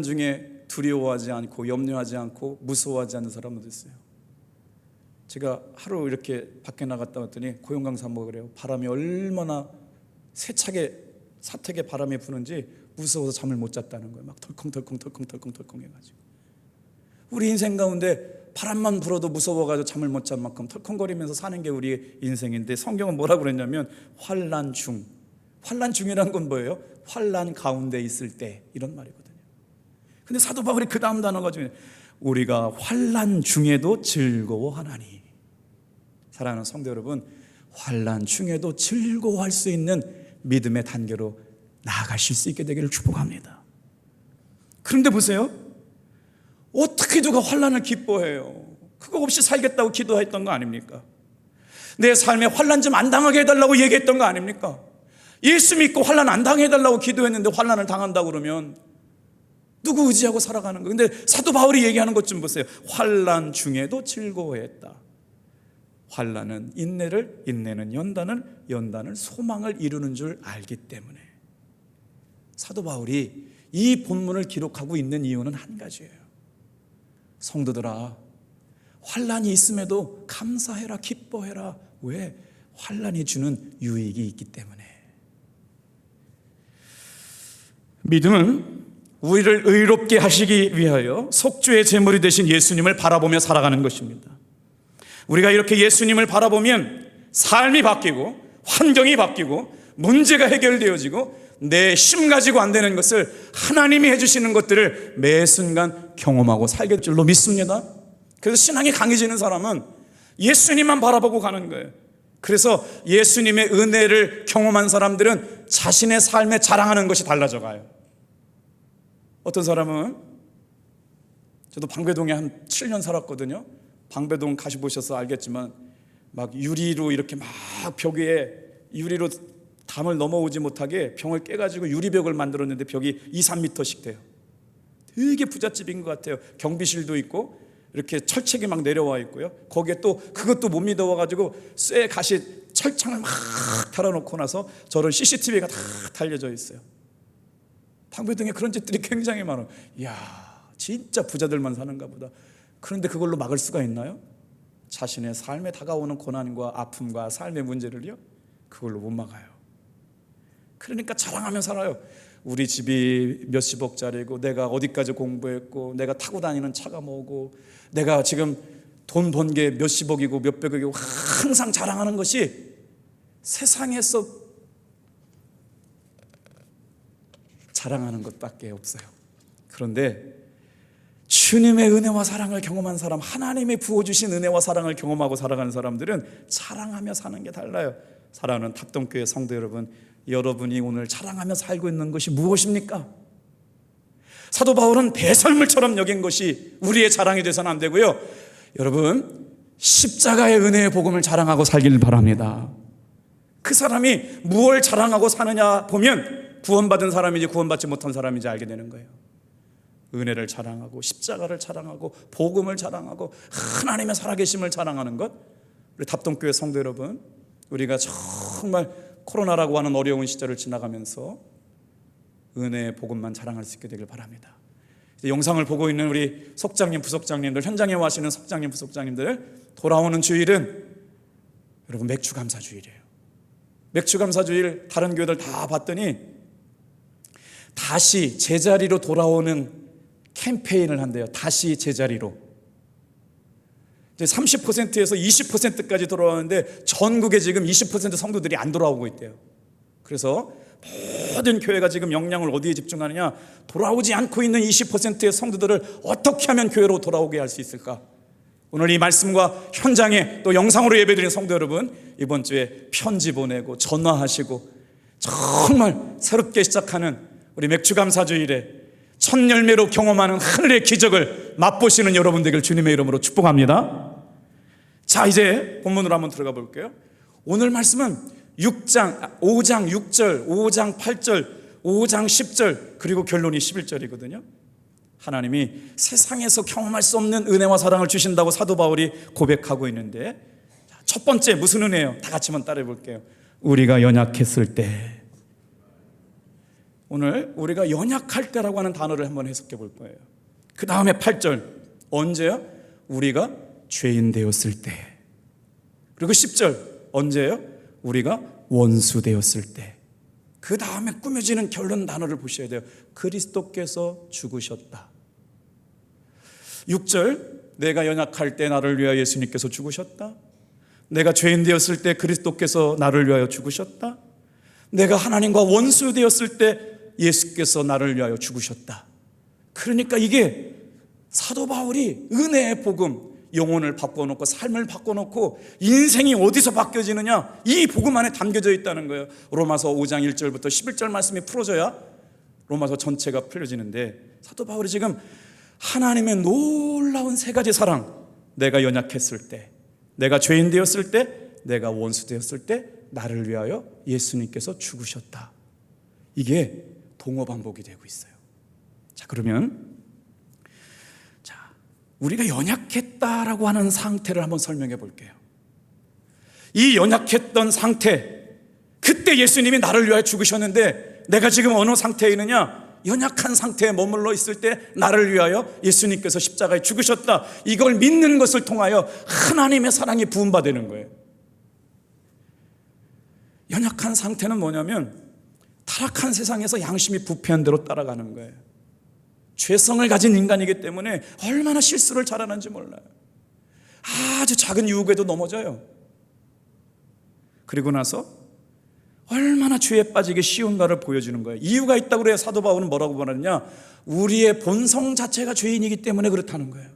중에 두려워하지 않고 염려하지 않고 무서워하지 않는 사람도 있어요. 제가 하루 이렇게 밖에 나갔다 왔더니 고용 강사 한번 그래요. 바람이 얼마나 세차게 사택에 바람이 부는지 무서워서 잠을 못 잤다는 거예요. 막 덜컹덜컹 해가지고. 우리 인생 가운데 바람만 불어도 무서워가지고 잠을 못 잔 만큼 털컹거리면서 사는 게 우리 인생인데, 성경은 뭐라고 그랬냐면 환난 중이라는 건 뭐예요? 환난 가운데 있을 때, 이런 말이거든요. 근데 사도 바울이 그 다음 단어가 중에 우리가 환난 중에도 즐거워하나니. 사랑하는 성도 여러분, 환난 중에도 즐거워할 수 있는 믿음의 단계로 나아가실 수 있게 되기를 축복합니다. 그런데 보세요, 어떻게 누가 환난을 기뻐해요? 그거 없이 살겠다고 기도했던 거 아닙니까? 내 삶에 환난 좀 안 당하게 해달라고 얘기했던 거 아닙니까? 예수 믿고 환난 안 당해 해달라고 기도했는데 환난을 당한다고 그러면 누구 의지하고 살아가는 거예요? 근데 사도 바울이 얘기하는 것 좀 보세요. 환난 중에도 즐거워했다. 환난은 인내를, 인내는 연단을, 연단을 소망을 이루는 줄 알기 때문에. 사도 바울이 이 본문을 기록하고 있는 이유는 한 가지예요. 성도들아, 환난이 있음에도 감사해라, 기뻐해라. 왜? 환난이 주는 유익이 있기 때문에. 믿음은 우리를 의롭게 하시기 위하여 속죄의 제물이 되신 예수님을 바라보며 살아가는 것입니다. 우리가 이렇게 예수님을 바라보면 삶이 바뀌고 환경이 바뀌고 문제가 해결되어지고 내 힘 가지고 안 되는 것을 하나님이 해주시는 것들을 매 순간 경험하고 살게 될 줄로 믿습니다. 그래서 신앙이 강해지는 사람은 예수님만 바라보고 가는 거예요. 그래서 예수님의 은혜를 경험한 사람들은 자신의 삶에 자랑하는 것이 달라져 가요. 어떤 사람은, 저도 방배동에 한 7년 살았거든요. 방배동 가셔보셔서 알겠지만 막 유리로 이렇게 막 벽 위에 유리로 담을 넘어오지 못하게 병을 깨가지고 유리벽을 만들었는데 벽이 2, 3m씩 돼요. 되게 부잣집인 것 같아요. 경비실도 있고 이렇게 철책이 막 내려와 있고요. 거기에 또 그것도 못 믿어와가지고 쇠 가시 철창을 막 달아놓고 나서 저런 CCTV가 다 달려져 있어요. 방배동에 그런 집들이 굉장히 많아요. 이야, 진짜 부자들만 사는가 보다. 그런데 그걸로 막을 수가 있나요? 자신의 삶에 다가오는 고난과 아픔과 삶의 문제를요, 그걸로 못 막아요. 그러니까 자랑하며 살아요. 우리 집이 몇십억짜리고, 내가 어디까지 공부했고, 내가 타고 다니는 차가 뭐고, 내가 지금 돈 번 게 몇십억이고 몇백억이고, 항상 자랑하는 것이 세상에서 자랑하는 것밖에 없어요. 그런데 주님의 은혜와 사랑을 경험한 사람, 하나님이 부어주신 은혜와 사랑을 경험하고 살아가는 사람들은 자랑하며 사는 게 달라요. 사랑하는 탑동교회 성도 여러분, 여러분이 오늘 자랑하며 살고 있는 것이 무엇입니까? 사도 바울은 배설물처럼 여긴 것이 우리의 자랑이 돼서는 안 되고요, 여러분 십자가의 은혜의 복음을 자랑하고 살길 바랍니다. 그 사람이 무엇을 자랑하고 사느냐 보면 구원받은 사람인지 구원받지 못한 사람인지 알게 되는 거예요. 은혜를 자랑하고 십자가를 자랑하고 복음을 자랑하고 하나님의 살아계심을 자랑하는 것. 우리 답동교회 성도 여러분, 우리가 정말 코로나라고 하는 어려운 시절을 지나가면서 은혜의 복음만 자랑할 수 있게 되길 바랍니다. 영상을 보고 있는 우리 속장님, 부속장님들, 현장에 와시는 속장님, 부속장님들, 돌아오는 주일은 여러분 맥주 감사 주일이에요. 맥주 감사 주일 다른 교회들 다 봤더니 다시 제자리로 돌아오는 캠페인을 한대요. 다시 제자리로. 이제 30%에서 20%까지 돌아오는데 전국에 지금 20% 성도들이 안 돌아오고 있대요. 그래서 모든 교회가 지금 역량을 어디에 집중하느냐, 돌아오지 않고 있는 20%의 성도들을 어떻게 하면 교회로 돌아오게 할 수 있을까? 오늘 이 말씀과 현장에 또 영상으로 예배드리는 성도 여러분, 이번 주에 편지 보내고 전화하시고 정말 새롭게 시작하는 우리 맥주감사주일에 첫 열매로 경험하는 하늘의 기적을 맛보시는 여러분 되길 주님의 이름으로 축복합니다. 자, 이제 본문으로 한번 들어가 볼게요. 오늘 말씀은 5장 6절, 5장 8절, 5장 10절, 그리고 결론이 11절이거든요. 하나님이 세상에서 경험할 수 없는 은혜와 사랑을 주신다고 사도 바울이 고백하고 있는데, 첫 번째 무슨 은혜예요? 다 같이 한번 따라해 볼게요. 우리가 연약했을 때. 오늘 우리가 연약할 때라고 하는 단어를 한번 해석해 볼 거예요. 그 다음에 8절 언제요? 우리가 죄인 되었을 때. 그리고 10절 언제요? 우리가 원수 되었을 때. 그 다음에 꾸며지는 결론 단어를 보셔야 돼요. 그리스도께서 죽으셨다. 6절 내가 연약할 때 나를 위하여 예수님께서 죽으셨다. 내가 죄인 되었을 때 그리스도께서 나를 위하여 죽으셨다. 내가 하나님과 원수 되었을 때 예수께서 나를 위하여 죽으셨다. 그러니까 이게 사도 바울이 은혜의 복음, 영혼을 바꿔놓고 삶을 바꿔놓고 인생이 어디서 바뀌어지느냐, 이 복음 안에 담겨져 있다는 거예요. 로마서 5장 1절부터 11절 말씀이 풀어져야 로마서 전체가 풀려지는데, 사도 바울이 지금 하나님의 놀라운 세 가지 사랑, 내가 연약했을 때, 내가 죄인 되었을 때, 내가 원수 되었을 때 나를 위하여 예수님께서 죽으셨다. 이게 동어반복이 되고 있어요. 자, 그러면 우리가 연약했다라고 하는 상태를 한번 설명해 볼게요. 이 연약했던 상태, 그때 예수님이 나를 위하여 죽으셨는데 내가 지금 어느 상태에 있느냐? 연약한 상태에 머물러 있을 때 나를 위하여 예수님께서 십자가에 죽으셨다. 이걸 믿는 것을 통하여 하나님의 사랑이 부음받는 거예요. 연약한 상태는 뭐냐면 타락한 세상에서 양심이 부패한 대로 따라가는 거예요. 죄성을 가진 인간이기 때문에 얼마나 실수를 잘하는지 몰라요. 아주 작은 유혹에도 넘어져요. 그리고 나서 얼마나 죄에 빠지기 쉬운가를 보여주는 거예요. 이유가 있다고 그래요. 사도 바울은 뭐라고 말하느냐, 우리의 본성 자체가 죄인이기 때문에 그렇다는 거예요.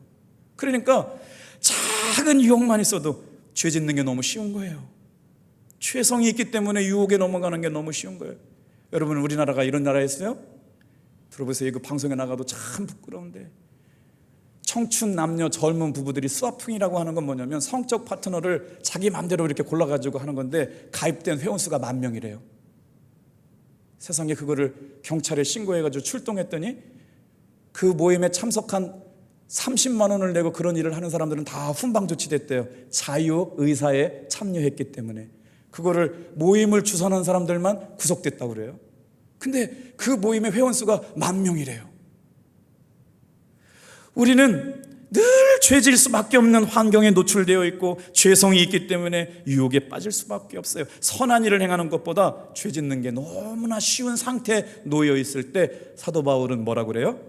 그러니까 작은 유혹만 있어도 죄 짓는 게 너무 쉬운 거예요. 죄성이 있기 때문에 유혹에 넘어가는 게 너무 쉬운 거예요. 여러분, 우리나라가 이런 나라였어요? 들어보세요. 이거 방송에 나가도 참 부끄러운데, 청춘 남녀 젊은 부부들이 스와풍이라고 하는 건 뭐냐면 성적 파트너를 자기 마음대로 이렇게 골라가지고 하는 건데 가입된 회원수가 10,000명이래요. 세상에 그거를 경찰에 신고해가지고 출동했더니 그 모임에 참석한 30만 원을 내고 그런 일을 하는 사람들은 다 훈방 조치됐대요. 자유의사에 참여했기 때문에. 그거를 모임을 주선한 사람들만 구속됐다고 그래요. 근데 그 모임의 회원수가 10,000명이래요. 우리는 늘 죄질 수밖에 없는 환경에 노출되어 있고 죄성이 있기 때문에 유혹에 빠질 수밖에 없어요. 선한 일을 행하는 것보다 죄 짓는 게 너무나 쉬운 상태에 놓여 있을 때 사도 바울은 뭐라고 그래요?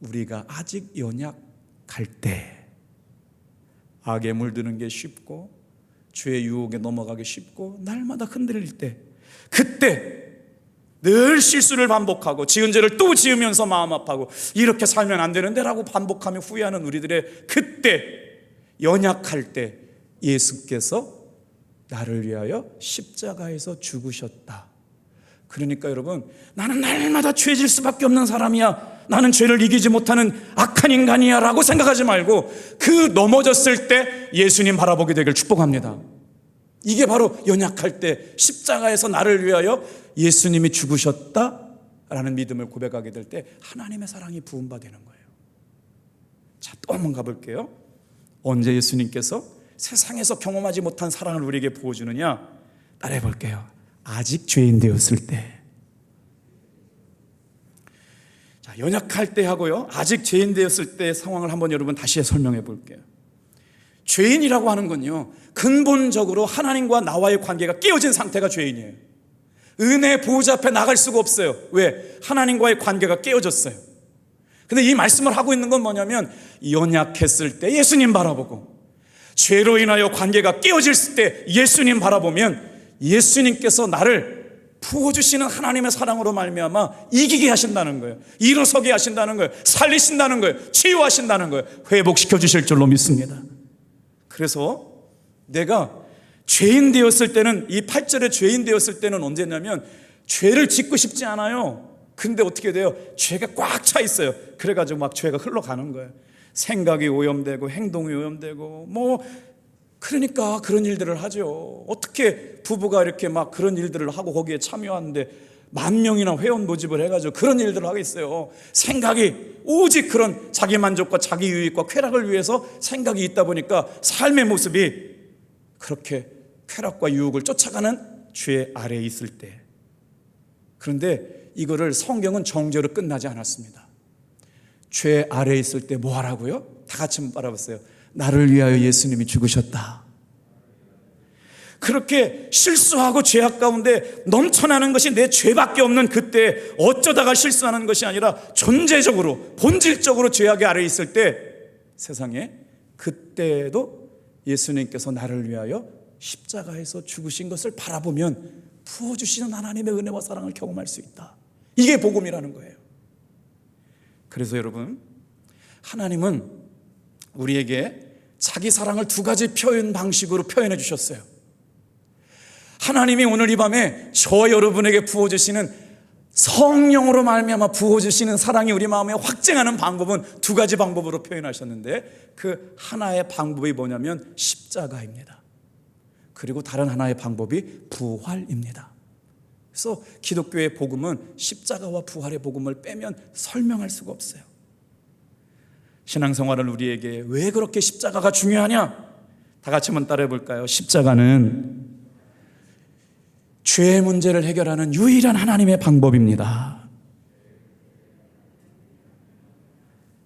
우리가 아직 연약할 때, 악에 물드는 게 쉽고 죄의 유혹에 넘어가기 쉽고 날마다 흔들릴 때, 그때 늘 실수를 반복하고 지은 죄를 또 지으면서 마음 아파하고 이렇게 살면 안 되는데 라고 반복하며 후회하는 우리들의 그때, 연약할 때 예수께서 나를 위하여 십자가에서 죽으셨다. 그러니까 여러분, 나는 날마다 죄질 수밖에 없는 사람이야, 나는 죄를 이기지 못하는 악한 인간이야 라고 생각하지 말고 그 넘어졌을 때 예수님 바라보게 되길 축복합니다. 이게 바로 연약할 때 십자가에서 나를 위하여 예수님이 죽으셨다라는 믿음을 고백하게 될 때 하나님의 사랑이 부음받는 거예요. 자, 또 한번 가볼게요. 언제 예수님께서 세상에서 경험하지 못한 사랑을 우리에게 부어주느냐? 따라해 볼게요. 아직 죄인 되었을 때. 자, 연약할 때 하고요, 아직 죄인 되었을 때 상황을 한번 여러분 다시 설명해 볼게요. 죄인이라고 하는 건요, 근본적으로 하나님과 나와의 관계가 깨어진 상태가 죄인이에요. 은혜 보호자 앞에 나갈 수가 없어요. 왜? 하나님과의 관계가 깨어졌어요. 근데 이 말씀을 하고 있는 건 뭐냐면, 연약했을 때 예수님 바라보고, 죄로 인하여 관계가 깨어질 때 예수님 바라보면 예수님께서 나를 부어주시는 하나님의 사랑으로 말미암아 이기게 하신다는 거예요. 일어서게 하신다는 거예요. 살리신다는 거예요. 치유하신다는 거예요. 회복시켜 주실 줄로 믿습니다. 그래서 내가 죄인 되었을 때는, 이 8절에 죄인 되었을 때는 언제냐면, 죄를 짓고 싶지 않아요. 근데 어떻게 돼요? 죄가 꽉 차 있어요. 그래가지고 막 죄가 흘러가는 거예요. 생각이 오염되고 행동이 오염되고 그러니까 그런 일들을 하죠. 어떻게 부부가 이렇게 막 그런 일들을 하고 거기에 참여하는데 10,000명이나 회원 모집을 해가지고 그런 일들을 하겠어요. 생각이 오직 그런 자기 만족과 자기 유익과 쾌락을 위해서 생각이 있다 보니까 삶의 모습이 그렇게 쾌락과 유혹을 쫓아가는 죄 아래에 있을 때. 그런데 이거를 성경은 정죄로 끝나지 않았습니다. 죄 아래에 있을 때 뭐 하라고요? 다 같이 한번 바라봤어요. 나를 위하여 예수님이 죽으셨다. 그렇게 실수하고 죄악 가운데 넘쳐나는 것이 내 죄밖에 없는 그때 어쩌다가 실수하는 것이 아니라 존재적으로 본질적으로 죄악의 아래에 있을 때 세상에, 그때도 예수님께서 나를 위하여 십자가에서 죽으신 것을 바라보면 부어주시는 하나님의 은혜와 사랑을 경험할 수 있다. 이게 복음이라는 거예요. 그래서 여러분, 하나님은 우리에게 자기 사랑을 두 가지 표현 방식으로 표현해 주셨어요. 하나님이 오늘 이 밤에 저와 여러분에게 부어주시는, 성령으로 말미암아 부어주시는 사랑이 우리 마음에 확증하는 방법은 두 가지 방법으로 표현하셨는데, 그 하나의 방법이 뭐냐면 십자가입니다. 그리고 다른 하나의 방법이 부활입니다. 그래서 기독교의 복음은 십자가와 부활의 복음을 빼면 설명할 수가 없어요. 신앙생활을 우리에게 왜 그렇게 십자가가 중요하냐? 다 같이 한번 따라해 볼까요? 십자가는 죄의 문제를 해결하는 유일한 하나님의 방법입니다.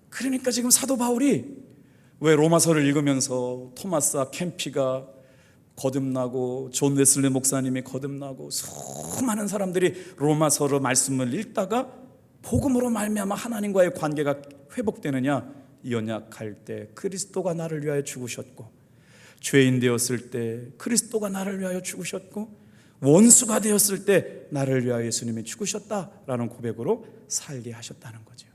그러니까 지금 사도 바울이 왜 로마서를 읽으면서 토마스와 캠피가 거듭나고 존 웨슬리 목사님이 거듭나고 수많은 사람들이 로마서로 말씀을 읽다가 복음으로 말미암아 하나님과의 관계가 회복되느냐? 연약할 때 그리스도가 나를 위하여 죽으셨고, 죄인 되었을 때 그리스도가 나를 위하여 죽으셨고, 원수가 되었을 때 나를 위하여 예수님이 죽으셨다라는 고백으로 살게 하셨다는 거죠.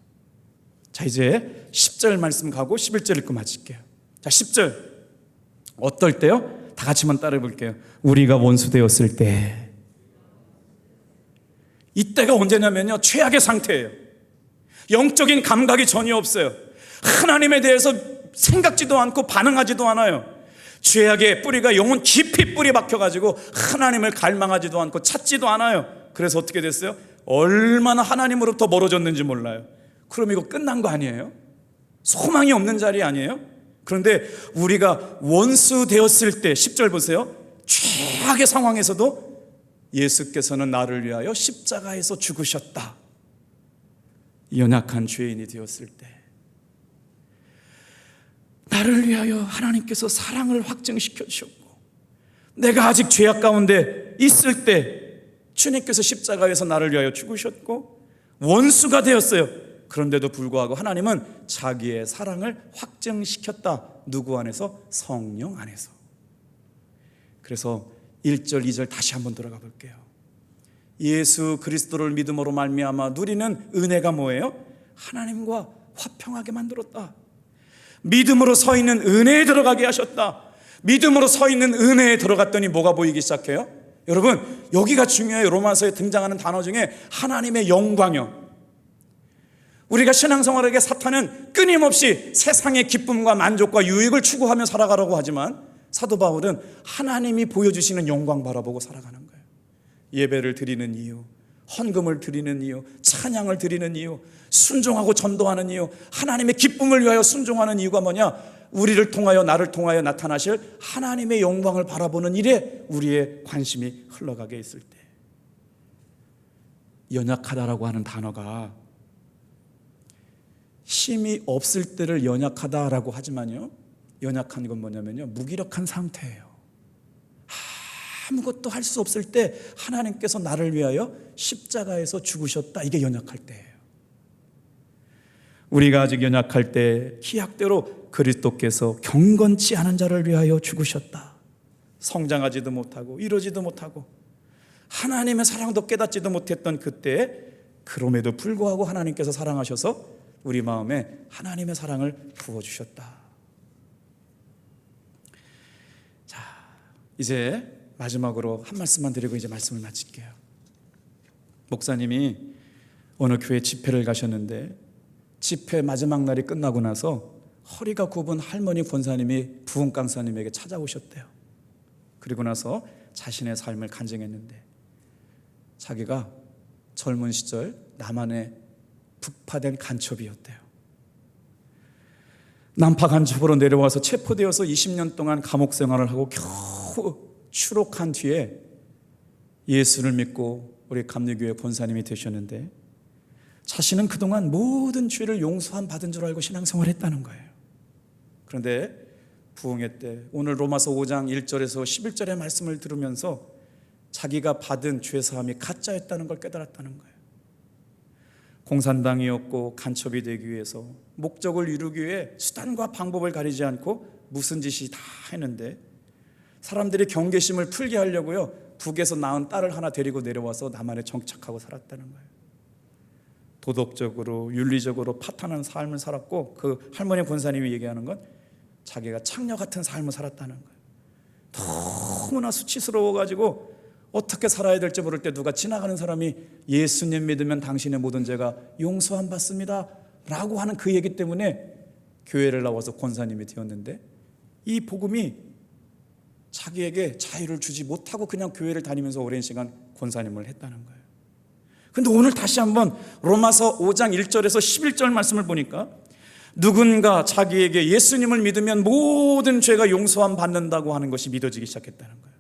자, 이제 10절 말씀 가고 11절 읽고 마칠게요. 자, 10절 어떨 때요? 다 같이 한번 따라해 볼게요. 우리가 원수 되었을 때. 이때가 언제냐면요, 최악의 상태예요. 영적인 감각이 전혀 없어요. 하나님에 대해서 생각지도 않고 반응하지도 않아요. 죄악의 뿌리가 영혼 깊이 뿌리 박혀가지고 하나님을 갈망하지도 않고 찾지도 않아요. 그래서 어떻게 됐어요? 얼마나 하나님으로부터 멀어졌는지 몰라요. 그럼 이거 끝난 거 아니에요? 소망이 없는 자리 아니에요? 그런데 우리가 원수 되었을 때, 10절 보세요. 최악의 상황에서도 예수께서는 나를 위하여 십자가에서 죽으셨다. 연약한 죄인이 되었을 때 나를 위하여 하나님께서 사랑을 확증시켜 주셨고, 내가 아직 죄악 가운데 있을 때 주님께서 십자가에서 나를 위하여 죽으셨고 원수가 되었어요. 그런데도 불구하고 하나님은 자기의 사랑을 확증시켰다. 누구 안에서? 성령 안에서. 그래서 1절 2절 다시 한번 돌아가 볼게요. 예수 그리스도를 믿음으로 말미암아 누리는 은혜가 뭐예요? 하나님과 화평하게 만들었다. 믿음으로 서 있는 은혜에 들어가게 하셨다. 믿음으로 서 있는 은혜에 들어갔더니 뭐가 보이기 시작해요? 여러분, 여기가 중요해요. 로마서에 등장하는 단어 중에 하나님의 영광이요. 우리가 신앙생활에게 사탄은 끊임없이 세상의 기쁨과 만족과 유익을 추구하며 살아가라고 하지만 사도 바울은 하나님이 보여주시는 영광 바라보고 살아가는 거예요. 예배를 드리는 이유, 헌금을 드리는 이유, 찬양을 드리는 이유, 순종하고 전도하는 이유, 하나님의 기쁨을 위하여 순종하는 이유가 뭐냐? 우리를 통하여, 나를 통하여 나타나실 하나님의 영광을 바라보는 일에 우리의 관심이 흘러가게 있을 때, 연약하다라고 하는 단어가 힘이 없을 때를 연약하다라고 하지만요, 연약한 건 뭐냐면요, 무기력한 상태예요. 아무것도 할 수 없을 때 하나님께서 나를 위하여 십자가에서 죽으셨다. 이게 연약할 때예요. 우리가 아직 연약할 때 기약대로 그리스도께서 경건치 않은 자를 위하여 죽으셨다. 성장하지도 못하고 이루지도 못하고 하나님의 사랑도 깨닫지도 못했던 그때, 그럼에도 불구하고 하나님께서 사랑하셔서 우리 마음에 하나님의 사랑을 부어주셨다. 자, 이제 마지막으로 한 말씀만 드리고 이제 말씀을 마칠게요. 목사님이 어느 교회 집회를 가셨는데 집회 마지막 날이 끝나고 나서 허리가 굽은 할머니 권사님이 부흥 강사님에게 찾아오셨대요. 그리고 나서 자신의 삶을 간증했는데 자기가 젊은 시절 남한에 북파된 간첩이었대요. 남파 간첩으로 내려와서 체포되어서 20년 동안 감옥 생활을 하고 겨우 추록한 뒤에 예수를 믿고 우리 감리교회 권사님이 되셨는데, 자신은 그동안 모든 죄를 용서함 받은 줄 알고 신앙생활을 했다는 거예요. 그런데 부흥회 때 오늘 로마서 5장 1절에서 11절의 말씀을 들으면서 자기가 받은 죄사함이 가짜였다는 걸 깨달았다는 거예요. 공산당이었고 간첩이 되기 위해서 목적을 이루기 위해 수단과 방법을 가리지 않고 무슨 짓이 다 했는데, 사람들이 경계심을 풀게 하려고요, 북에서 낳은 딸을 하나 데리고 내려와서 남한에 정착하고 살았다는 거예요. 도덕적으로 윤리적으로 파탄한 삶을 살았고, 그 할머니 권사님이 얘기하는 건 자기가 창녀 같은 삶을 살았다는 거예요. 너무나 수치스러워가지고 어떻게 살아야 될지 모를 때 누가 지나가는 사람이 예수님 믿으면 당신의 모든 죄가 용서함 받습니다 라고 하는 그 얘기 때문에 교회를 나와서 권사님이 되었는데, 이 복음이 자기에게 자유를 주지 못하고 그냥 교회를 다니면서 오랜 시간 권사님을 했다는 거예요. 그런데 오늘 다시 한번 로마서 5장 1절에서 11절 말씀을 보니까 누군가 자기에게 예수님을 믿으면 모든 죄가 용서함 받는다고 하는 것이 믿어지기 시작했다는 거예요.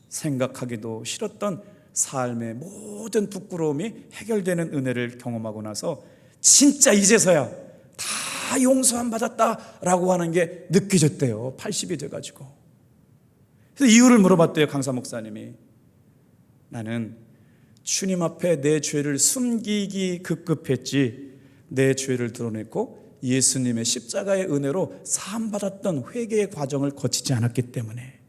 생각하기도 싫었던 삶의 모든 부끄러움이 해결되는 은혜를 경험하고 나서 진짜 이제서야 다 용서함 받았다라고 하는 게 느껴졌대요. 80이 돼가지고. 그래서 이유를 물어봤대요. 강사 목사님이. 나는 주님 앞에 내 죄를 숨기기 급급했지, 내 죄를 드러냈고 예수님의 십자가의 은혜로 사함받았던 회개의 과정을 거치지 않았기 때문에,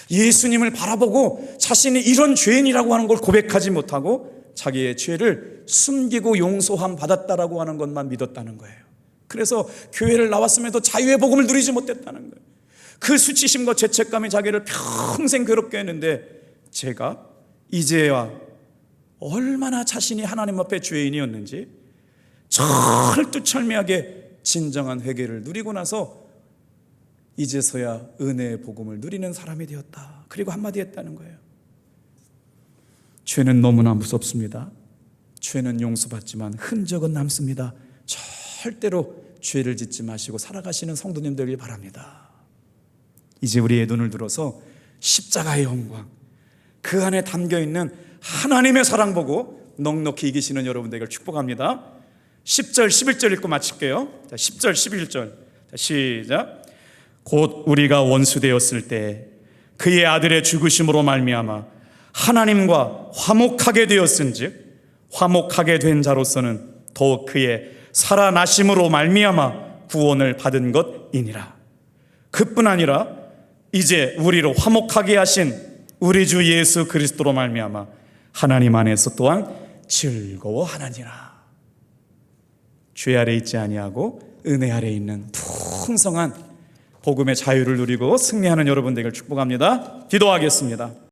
예수님을 바라보고 자신이 이런 죄인이라고 하는 걸 고백하지 못하고 자기의 죄를 숨기고 용서함 받았다라고 하는 것만 믿었다는 거예요. 그래서 교회를 나왔음에도 자유의 복음을 누리지 못했다는 거예요. 그 수치심과 죄책감이 자기를 평생 괴롭게 했는데, 제가 이제야 얼마나 자신이 하나님 앞에 죄인이었는지 철두철미하게 진정한 회개를 누리고 나서 이제서야 은혜의 복음을 누리는 사람이 되었다. 그리고 한마디 했다는 거예요. 죄는 너무나 무섭습니다. 죄는 용서받지만 흔적은 남습니다. 절대로 죄를 짓지 마시고 살아가시는 성도님 되길 바랍니다. 이제 우리의 눈을 들어서 십자가의 영광, 그 안에 담겨있는 하나님의 사랑 보고 넉넉히 이기시는 여러분 되기를 축복합니다. 10절 11절 읽고 마칠게요. 자, 10절 11절 자, 시작. 곧 우리가 원수되었을 때 그의 아들의 죽으심으로 말미암아 하나님과 화목하게 되었은즉 화목하게 된 자로서는 더욱 그의 살아나심으로 말미암아 구원을 받은 것이니라. 그뿐 아니라 이제 우리로 화목하게 하신 우리 주 예수 그리스도로 말미암아 하나님 안에서 또한 즐거워하느니라. 죄 아래 있지 아니하고 은혜 아래 있는 풍성한 복음의 자유를 누리고 승리하는 여러분 되길 축복합니다. 기도하겠습니다.